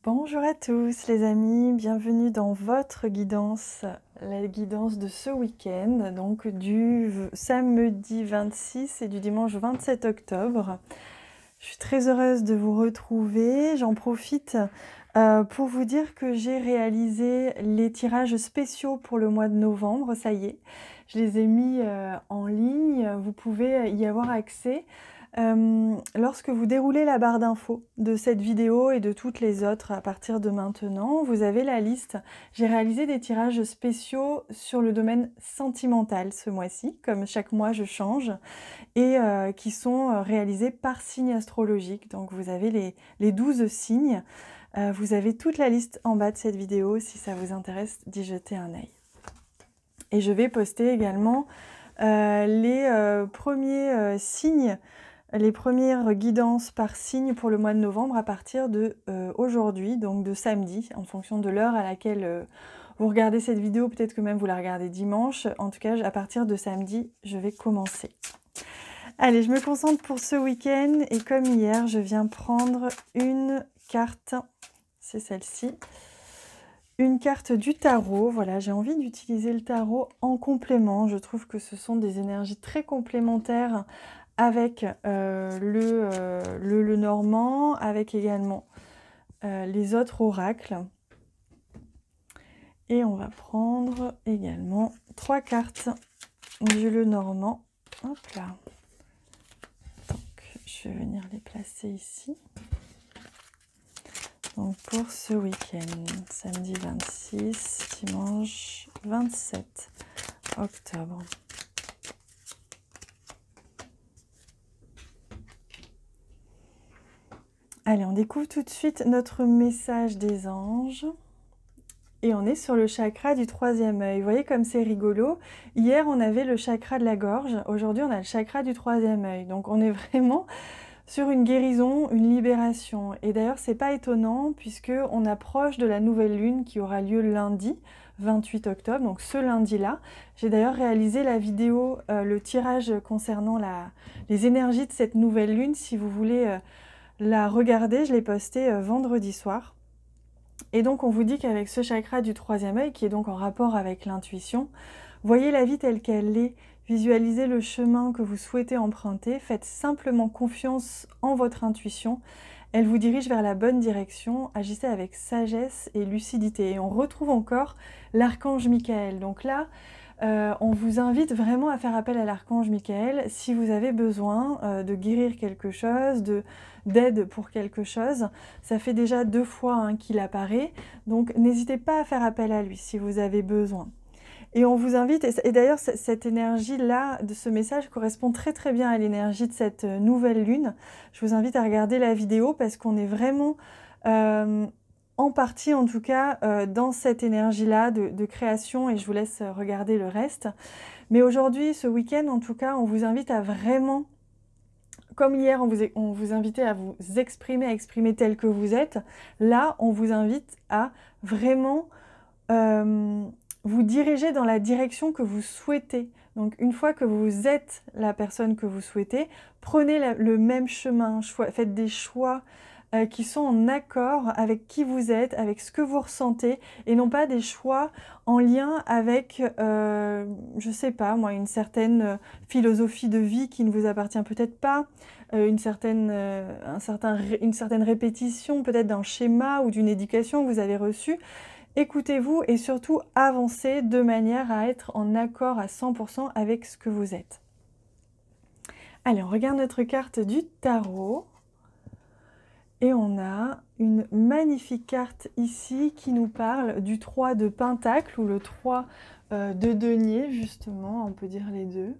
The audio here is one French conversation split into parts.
Bonjour à tous les amis, bienvenue dans votre guidance, la guidance de ce week-end, donc du samedi 26 et du dimanche 27 octobre. Je suis très heureuse de vous retrouver, j'en profite pour vous dire que j'ai réalisé les tirages spéciaux pour le mois de novembre, ça y est, je les ai mis en ligne, vous pouvez y avoir accès. Lorsque vous déroulez la barre d'infos de cette vidéo et de toutes les autres à partir de maintenant, vous avez la liste. J'ai réalisé des tirages spéciaux sur le domaine sentimental ce mois-ci, comme chaque mois je change, et qui sont réalisés par signe astrologique. Donc vous avez les 12 signes. Vous avez toute la liste en bas de cette vidéo si ça vous intéresse d'y jeter un œil. Et je vais poster également les premiers signes, les premières guidances par signe pour le mois de novembre à partir de aujourd'hui, donc de samedi, en fonction de l'heure à laquelle vous regardez cette vidéo, peut-être que même vous la regardez dimanche. En tout cas, à partir de samedi, je vais commencer. Allez, je me concentre pour ce week-end et comme hier, je viens prendre une carte, c'est celle-ci. Une carte du tarot, voilà, j'ai envie d'utiliser le tarot en complément. Je trouve que ce sont des énergies très complémentaires avec le normand, avec également les autres oracles. Et on va prendre également 3 cartes du le normand. Hop là. Donc, je vais venir les placer ici. Donc pour ce week-end, samedi 26, dimanche 27 octobre. Allez, on découvre tout de suite notre message des anges. Et on est sur le chakra du 3e œil. Vous voyez comme c'est rigolo. Hier, on avait le chakra de la gorge. Aujourd'hui, on a le chakra du 3e œil. Donc on est vraiment sur une guérison, une libération. Et d'ailleurs, c'est pas étonnant puisque on approche de la nouvelle lune qui aura lieu lundi 28 octobre, donc ce lundi-là. J'ai d'ailleurs réalisé la vidéo, le tirage concernant les énergies de cette nouvelle lune. Si vous voulez la regarder, je l'ai postée vendredi soir. Et donc on vous dit qu'avec ce chakra du 3e œil, qui est donc en rapport avec l'intuition, voyez la vie telle qu'elle est, visualisez le chemin que vous souhaitez emprunter, faites simplement confiance en votre intuition, elle vous dirige vers la bonne direction, agissez avec sagesse et lucidité. Et on retrouve encore l'archange Michael. Donc là, on vous invite vraiment à faire appel à l'archange Michael si vous avez besoin de guérir quelque chose, d'aide pour quelque chose. Ça fait déjà 2 fois qu'il apparaît, donc n'hésitez pas à faire appel à lui si vous avez besoin. Et on vous invite, et d'ailleurs cette énergie-là de ce message correspond très très bien à l'énergie de cette nouvelle lune. Je vous invite à regarder la vidéo parce qu'on est vraiment en partie en tout cas dans cette énergie-là de création, et je vous laisse regarder le reste. Mais aujourd'hui, ce week-end en tout cas, on vous invite à vraiment, comme hier on vous invitait à vous exprimer, à exprimer tel que vous êtes, là on vous invite à vraiment vous diriger dans la direction que vous souhaitez. Donc une fois que vous êtes la personne que vous souhaitez, prenez le même chemin, faites des choix qui sont en accord avec qui vous êtes, avec ce que vous ressentez, et non pas des choix en lien avec, je sais pas moi, une certaine philosophie de vie qui ne vous appartient peut-être pas, une certaine répétition peut-être d'un schéma ou d'une éducation que vous avez reçue. Écoutez-vous et surtout avancez de manière à être en accord à 100% avec ce que vous êtes. Allez, on regarde notre carte du tarot. Et on a une magnifique carte ici qui nous parle du 3 de Pentacle ou le 3 de denier, justement, on peut dire les deux.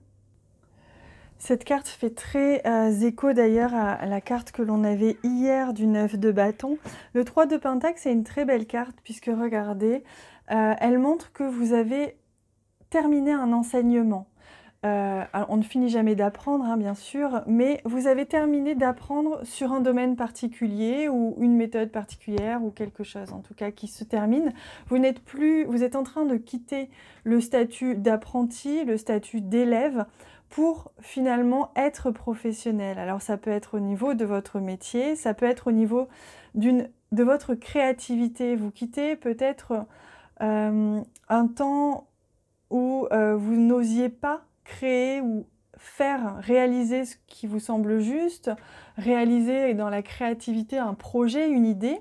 Cette carte fait très écho d'ailleurs à la carte que l'on avait hier du 9 de bâton. Le 3 de Pentacle, c'est une très belle carte puisque regardez, elle montre que vous avez terminé un enseignement. Alors on ne finit jamais d'apprendre, bien sûr, mais vous avez terminé d'apprendre sur un domaine particulier ou une méthode particulière ou quelque chose en tout cas qui se termine. Vous êtes en train de quitter le statut d'apprenti, le statut d'élève pour finalement être professionnel. Alors ça peut être au niveau de votre métier, ça peut être au niveau d'une de votre créativité. Vous quittez peut-être un temps où vous n'osiez pas créer ou faire réaliser ce qui vous semble juste, réaliser dans la créativité un projet, une idée.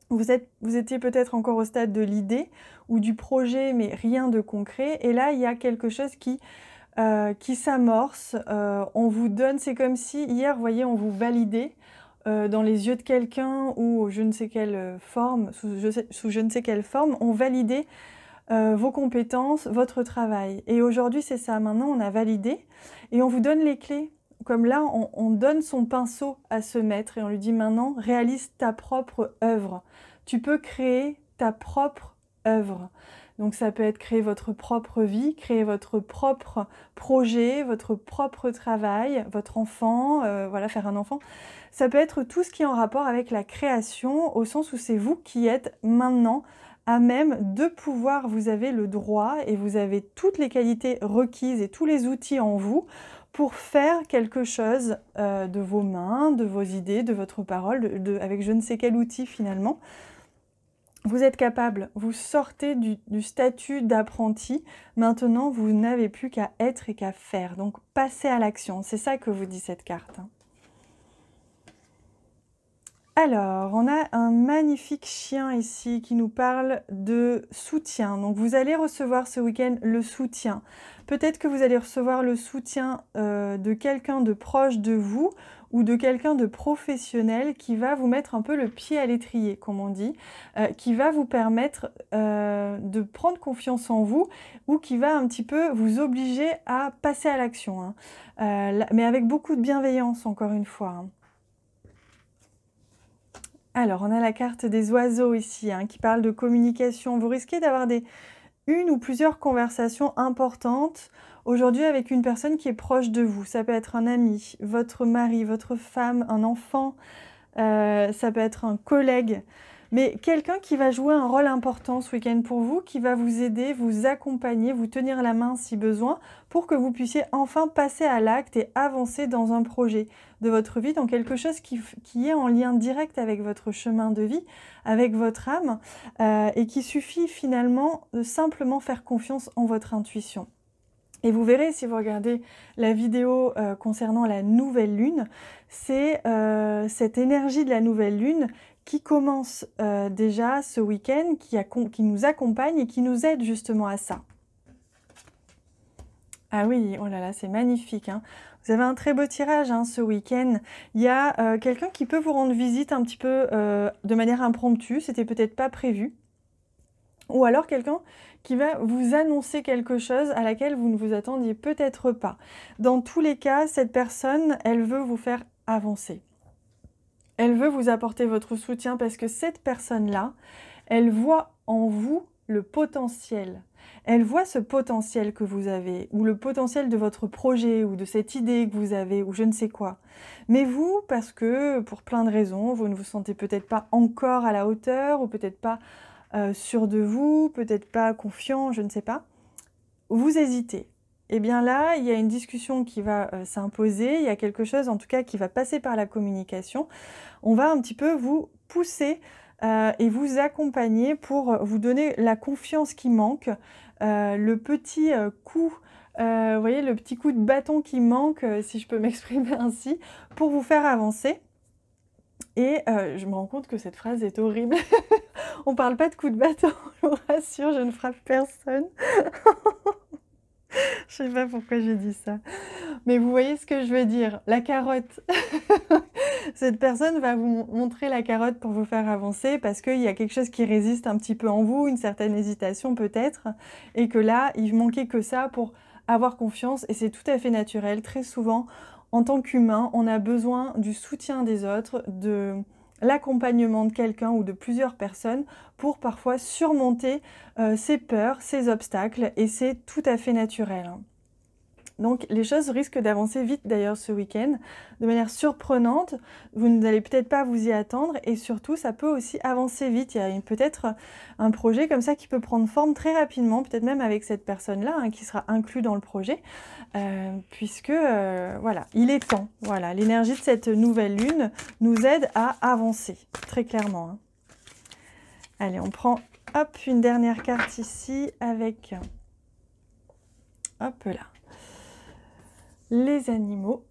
Vous étiez peut-être encore au stade de l'idée ou du projet, mais rien de concret. Et là, il y a quelque chose qui s'amorce. On vous donne, c'est comme si hier, vous voyez, on vous validait dans les yeux de quelqu'un ou je ne sais quelle forme, sous je ne sais quelle forme, on validait vos compétences, votre travail. Et aujourd'hui, c'est ça. Maintenant, on a validé et on vous donne les clés. Comme là, on donne son pinceau à ce maître et on lui dit maintenant, réalise ta propre œuvre. Tu peux créer ta propre œuvre. Donc ça peut être créer votre propre vie, créer votre propre projet, votre propre travail, votre enfant, voilà, faire un enfant. Ça peut être tout ce qui est en rapport avec la création, au sens où c'est vous qui êtes maintenant à même de pouvoir, vous avez le droit et vous avez toutes les qualités requises et tous les outils en vous pour faire quelque chose de vos mains, de vos idées, de votre parole, avec je ne sais quel outil finalement. Vous êtes capable, vous sortez du statut d'apprenti, maintenant vous n'avez plus qu'à être et qu'à faire. Donc passez à l'action, c'est ça que vous dit cette carte. Alors, on a un magnifique chien ici qui nous parle de soutien. Donc vous allez recevoir ce week-end le soutien. Peut-être que vous allez recevoir le soutien de quelqu'un de proche de vous ou de quelqu'un de professionnel qui va vous mettre un peu le pied à l'étrier, comme on dit, qui va vous permettre de prendre confiance en vous ou qui va un petit peu vous obliger à passer à l'action, hein. Mais avec beaucoup de bienveillance, encore une fois, hein. Alors, on a la carte des oiseaux ici, hein, qui parle de communication. Vous risquez d'avoir une ou plusieurs conversations importantes aujourd'hui avec une personne qui est proche de vous. Ça peut être un ami, votre mari, votre femme, un enfant, ça peut être un collègue. Mais quelqu'un qui va jouer un rôle important ce week-end pour vous, qui va vous aider, vous accompagner, vous tenir la main si besoin, pour que vous puissiez enfin passer à l'acte et avancer dans un projet de votre vie, dans quelque chose qui est en lien direct avec votre chemin de vie, avec votre âme, et qui suffit finalement de simplement faire confiance en votre intuition. Et vous verrez, si vous regardez la vidéo concernant la nouvelle lune, c'est cette énergie de la nouvelle lune qui commence déjà ce week-end, qui nous accompagne et qui nous aide justement à ça. Ah oui, oh là là, c'est magnifique, hein. Vous avez un très beau tirage hein, ce week-end. Il y a quelqu'un qui peut vous rendre visite un petit peu de manière impromptue, c'était peut-être pas prévu. Ou alors quelqu'un qui va vous annoncer quelque chose à laquelle vous ne vous attendiez peut-être pas. Dans tous les cas, cette personne, elle veut vous faire avancer. Elle veut vous apporter votre soutien parce que cette personne-là, elle voit en vous le potentiel. Elle voit ce potentiel que vous avez, ou le potentiel de votre projet, ou de cette idée que vous avez, ou je ne sais quoi. Mais vous, parce que pour plein de raisons, vous ne vous sentez peut-être pas encore à la hauteur, ou peut-être pas sûr de vous, peut-être pas confiant, je ne sais pas, vous hésitez. Et bien là, il y a une discussion qui va s'imposer, il y a quelque chose en tout cas qui va passer par la communication. On va un petit peu vous pousser et vous accompagner pour vous donner la confiance qui manque, le petit coup, vous voyez, le petit coup de bâton qui manque, si je peux m'exprimer ainsi, pour vous faire avancer. Et je me rends compte que cette phrase est horrible. On parle pas de coup de bâton, je vous rassure, je ne frappe personne. Je sais pas pourquoi j'ai dit ça. Mais vous voyez ce que je veux dire, la carotte. Cette personne va vous montrer la carotte pour vous faire avancer parce qu'il y a quelque chose qui résiste un petit peu en vous, une certaine hésitation peut-être, et que là, il manquait que ça pour avoir confiance et c'est tout à fait naturel. Très souvent, en tant qu'humain, on a besoin du soutien des autres, de l'accompagnement de quelqu'un ou de plusieurs personnes pour parfois surmonter ses peurs, ses obstacles et c'est tout à fait naturel, hein. Donc les choses risquent d'avancer vite d'ailleurs ce week-end, de manière surprenante, vous n'allez peut-être pas vous y attendre et surtout ça peut aussi avancer vite, il y a peut-être un projet comme ça qui peut prendre forme très rapidement, peut-être même avec cette personne-là hein, qui sera inclus dans le projet, puisque voilà, il est temps, voilà, l'énergie de cette nouvelle lune nous aide à avancer, très clairement, hein. Allez, on prend, hop, une dernière carte ici avec, hop là, les animaux.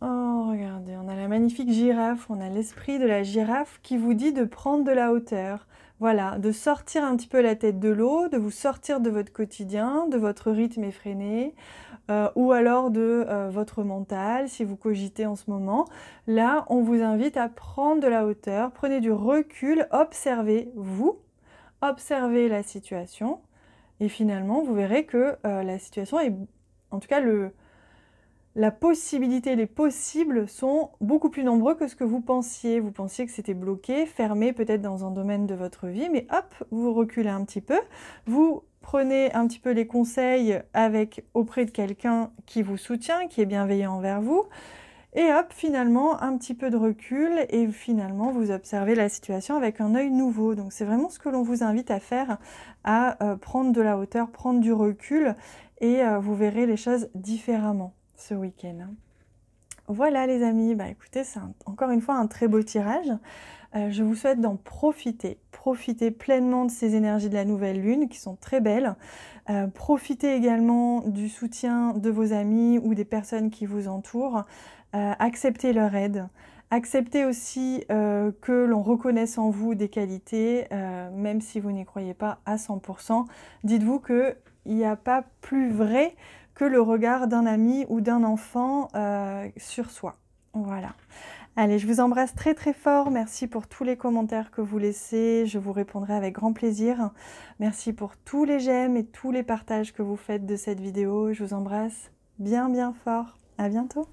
Oh, regardez, on a la magnifique girafe, on a l'esprit de la girafe qui vous dit de prendre de la hauteur. Voilà, de sortir un petit peu la tête de l'eau, de vous sortir de votre quotidien, de votre rythme effréné, ou alors de votre mental, si vous cogitez en ce moment. Là, on vous invite à prendre de la hauteur, prenez du recul, observez-vous, observez la situation, et finalement, vous verrez que la situation est, en tout cas, la possibilité, les possibles sont beaucoup plus nombreux que ce que vous pensiez. Vous pensiez que c'était bloqué, fermé peut-être dans un domaine de votre vie, mais hop, vous reculez un petit peu, vous prenez un petit peu les conseils auprès de quelqu'un qui vous soutient, qui est bienveillant envers vous, et hop, finalement, un petit peu de recul, et finalement, vous observez la situation avec un œil nouveau. Donc c'est vraiment ce que l'on vous invite à faire, à prendre de la hauteur, prendre du recul, et vous verrez les choses différemment ce week-end. Voilà les amis, bah écoutez, c'est encore une fois un très beau tirage. Je vous souhaite d'en profiter. Profitez pleinement de ces énergies de la nouvelle lune qui sont très belles. Profitez également du soutien de vos amis ou des personnes qui vous entourent. Acceptez leur aide. Acceptez aussi que l'on reconnaisse en vous des qualités, même si vous n'y croyez pas à 100%. Dites-vous qu'il n'y a pas plus vrai que le regard d'un ami ou d'un enfant sur soi. Voilà. Allez, je vous embrasse très très fort. Merci pour tous les commentaires que vous laissez. Je vous répondrai avec grand plaisir. Merci pour tous les j'aime et tous les partages que vous faites de cette vidéo. Je vous embrasse bien bien fort. À bientôt.